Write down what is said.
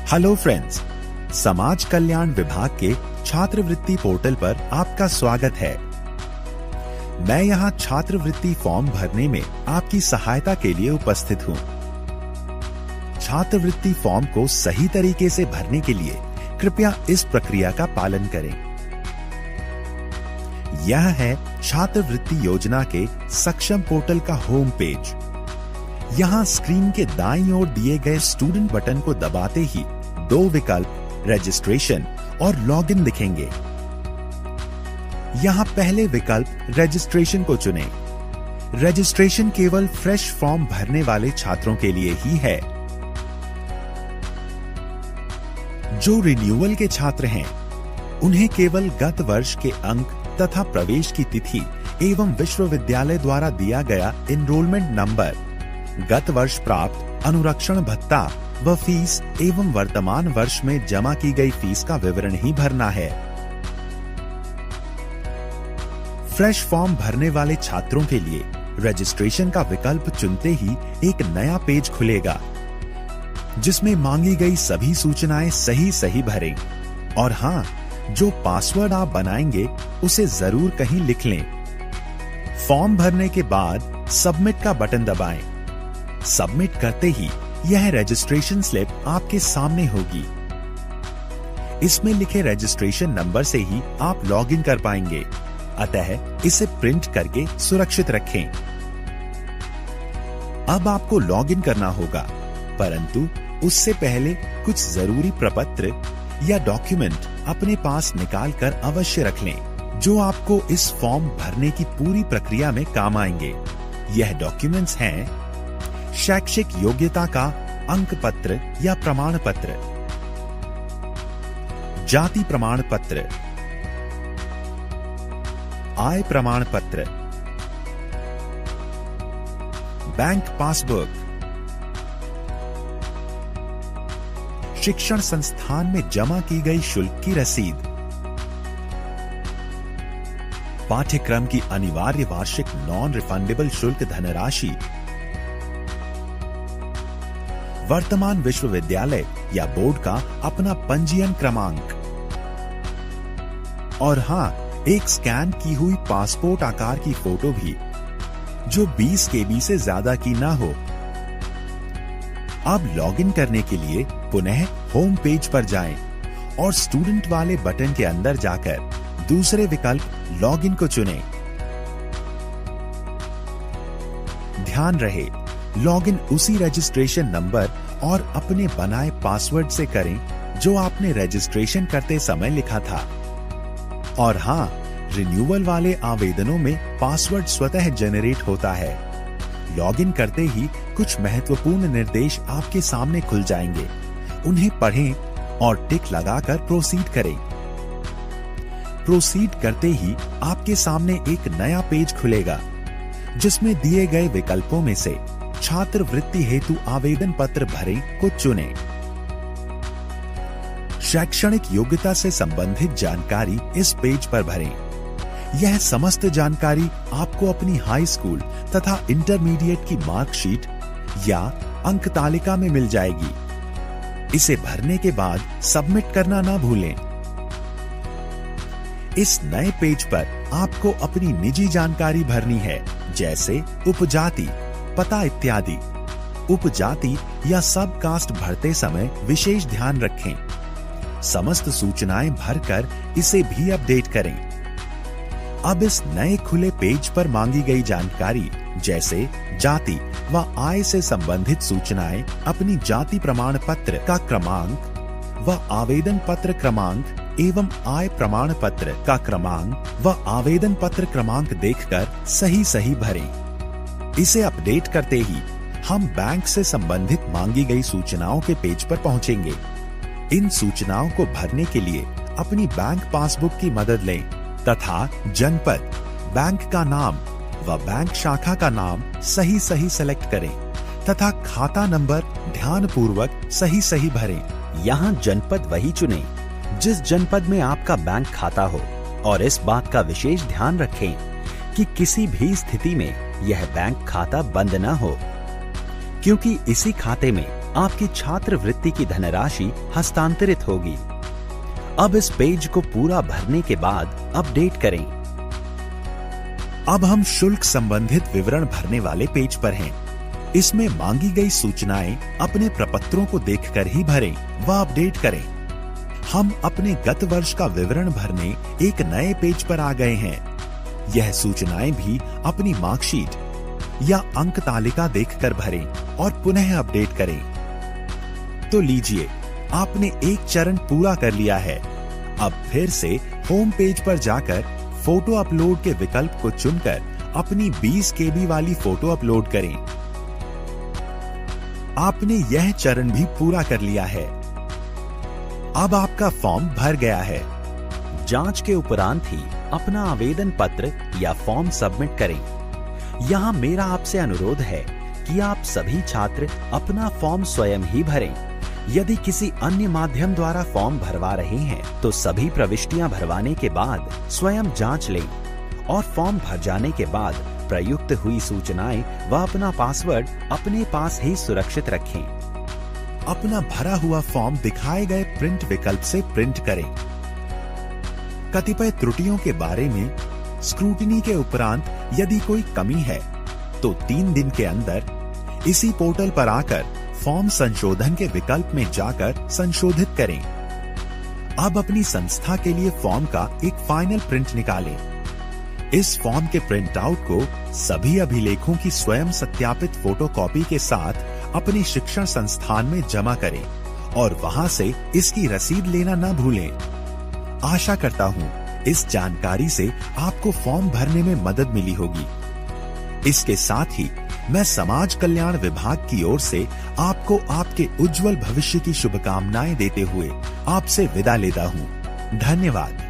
Hello friends, समाज कल्याण विभाग के छात्रवृत्ति पोर्टल पर आपका स्वागत है। मैं यहाँ छात्रवृत्ति फॉर्म भरने में आपकी सहायता के लिए उपस्थित हूँ। छात्रवृत्ति फॉर्म को सही तरीके से भरने के लिए कृपया इस प्रक्रिया का पालन करें। यह है छात्रवृत्ति योजना के सक्षम पोर्टल का होम पेज। यहाँ स्क्रीन के दाईं ओर दिए गए स्टूडेंट बटन को दबाते ही दो विकल्प रजिस्ट्रेशन और लॉगिन दिखेंगे। यहाँ पहले विकल्प रजिस्ट्रेशन को चुनें। रजिस्ट्रेशन केवल फ्रेश फॉर्म भरने वाले छात्रों के लिए ही है। जो रिन्यूअल के छात्र हैं, उन्हें केवल गत वर्ष के अंक तथा प्रवेश की तिथि एवं विश्वविद्यालय द्वारा दिया गया एनरोलमेंट नंबर, गत वर्ष प्राप्त अनुरक्षण भत्ता व फीस एवं वर्तमान वर्ष में जमा की गई फीस का विवरण ही भरना है। फ्रेश फॉर्म भरने वाले छात्रों के लिए रजिस्ट्रेशन का विकल्प चुनते ही एक नया पेज खुलेगा, जिसमें मांगी गई सभी सूचनाएं सही भरें। और हाँ, जो पासवर्ड आप बनाएंगे उसे जरूर कहीं लिख लें। फॉर्म भरने के बाद सबमिट का बटन दबाएं। सबमिट करते ही यह रजिस्ट्रेशन स्लिप आपके सामने होगी। इसमें लिखे रजिस्ट्रेशन नंबर से ही आप लॉगिन कर पाएंगे, अतः इसे प्रिंट करके सुरक्षित रखें। अब आपको लॉगिन करना होगा, परंतु उससे पहले कुछ जरूरी प्रपत्र या डॉक्यूमेंट अपने पास निकाल कर अवश्य रख लें, जो आपको इस फॉर्म भरने की पूरी प्रक्रिया में काम आएंगे। यह डॉक्यूमेंट्स हैं शैक्षिक योग्यता का अंक पत्र या प्रमाण पत्र, जाति प्रमाण पत्र, आय प्रमाण पत्र, बैंक पासबुक, शिक्षण संस्थान में जमा की गई शुल्क की रसीद, पाठ्यक्रम की अनिवार्य वार्षिक नॉन रिफंडेबल शुल्क धनराशि, वर्तमान विश्वविद्यालय या बोर्ड का अपना पंजीयन क्रमांक, और हाँ, एक स्कैन की हुई पासपोर्ट आकार की फोटो भी, जो 20 KB से ज्यादा की ना हो। अब लॉगिन करने के लिए पुनः होम पेज पर जाएं और स्टूडेंट वाले बटन के अंदर जाकर दूसरे विकल्प लॉगिन को चुनें। ध्यान रहे, लॉगिन उसी रजिस्ट्रेशन नंबर और अपने बनाए पासवर्ड से करें जो आपने रजिस्ट्रेशन करते समय लिखा था। और हाँ, रिन्यूअल वाले आवेदनों में पासवर्ड स्वतः जनरेट होता है। लॉगिन करते ही कुछ महत्वपूर्ण निर्देश आपके सामने खुल जाएंगे। उन्हें पढ़ें और टिक लगाकर प्रोसीड करें। प्रोसीड करते ही आपके सामने एक नया पेज खुलेगा, जिसमें दिए गए विकल्पों में से छात्रवृत्ति हेतु आवेदन पत्र भरें को चुनें। शैक्षणिक योग्यता से संबंधित जानकारी इस पेज पर भरें। यह समस्त जानकारी आपको अपनी हाई स्कूल तथा इंटरमीडिएट की मार्कशीट या अंक तालिका में मिल जाएगी। इसे भरने के बाद सबमिट करना ना भूलें। इस नए पेज पर आपको अपनी निजी जानकारी भरनी है, जैसे उपजाति, पता इत्यादि। उपजाति या सब कास्ट भरते समय विशेष ध्यान रखें। समस्त सूचनाएं भरकर इसे भी अपडेट करें। अब इस नए खुले पेज पर मांगी गई जानकारी, जैसे जाति व आय से संबंधित सूचनाएं अपनी जाति प्रमाण पत्र का क्रमांक व आवेदन पत्र क्रमांक एवं आय प्रमाण पत्र का क्रमांक व आवेदन पत्र क्रमांक देखकर सही भरें। इसे अपडेट करते ही हम बैंक से संबंधित मांगी गई सूचनाओं के पेज पर पहुंचेंगे। इन सूचनाओं को भरने के लिए अपनी बैंक पासबुक की मदद लें तथा जनपद, बैंक का नाम व बैंक शाखा का नाम सही सेलेक्ट करें तथा खाता नंबर ध्यानपूर्वक सही भरें। यहाँ जनपद वही चुनें जिस जनपद में आपका बैंक खाता हो, और इस बात का विशेष ध्यान रखें कि किसी भी स्थिति में यह बैंक खाता बंद न हो, क्योंकि इसी खाते में आपकी छात्रवृत्ति की धनराशि हस्तांतरित होगी। अब इस पेज को पूरा भरने के बाद अपडेट करें। अब हम शुल्क संबंधित विवरण भरने वाले पेज पर हैं। इसमें मांगी गई सूचनाएं अपने प्रपत्रों को देखकर ही भरें व अपडेट करें। हम अपने गत वर्ष का विवरण भरने एक नए पेज पर आ गए हैं। यह सूचनाएं भी अपनी मार्कशीट या अंक तालिका देखकर भरें और पुनः अपडेट करें। तो लीजिए, आपने एक चरण पूरा कर लिया है। अब फिर से होम पेज पर जाकर फोटो अपलोड के विकल्प को चुनकर अपनी 20 KB वाली फोटो अपलोड करें। आपने यह चरण भी पूरा कर लिया है। अब आपका फॉर्म भर गया है। जांच के उपरांत ही अपना आवेदन पत्र या फॉर्म सबमिट करें। यहाँ मेरा आपसे अनुरोध है कि आप सभी छात्र अपना फॉर्म स्वयं ही भरें। यदि किसी अन्य माध्यम द्वारा फॉर्म भरवा रहे हैं तो सभी प्रविष्टियां भरवाने के बाद स्वयं जांच लें और फॉर्म भर जाने के बाद प्रयुक्त हुई सूचनाएं व अपना पासवर्ड अपने पास ही सुरक्षित रखें। अपना भरा हुआ फॉर्म दिखाए गए प्रिंट विकल्प से प्रिंट करें। कतिपय त्रुटियों के बारे में स्क्रूटिनी के उपरांत यदि कोई कमी है तो 3 दिन के अंदर इसी पोर्टल पर आकर फॉर्म संशोधन के विकल्प में जाकर संशोधित करें। अब अपनी संस्था के लिए फॉर्म का एक फाइनल प्रिंट निकालें। इस फॉर्म के प्रिंट आउट को सभी अभिलेखों की स्वयं सत्यापित फोटोकॉपी के साथ अपने शिक्षण संस्थान में जमा करें और वहां से इसकी रसीद लेना न भूलें। आशा करता हूं इस जानकारी से आपको फॉर्म भरने में मदद मिली होगी। इसके साथ ही मैं समाज कल्याण विभाग की ओर से आपको आपके उज्जवल भविष्य की शुभकामनाएं देते हुए आपसे विदा लेता हूं। धन्यवाद।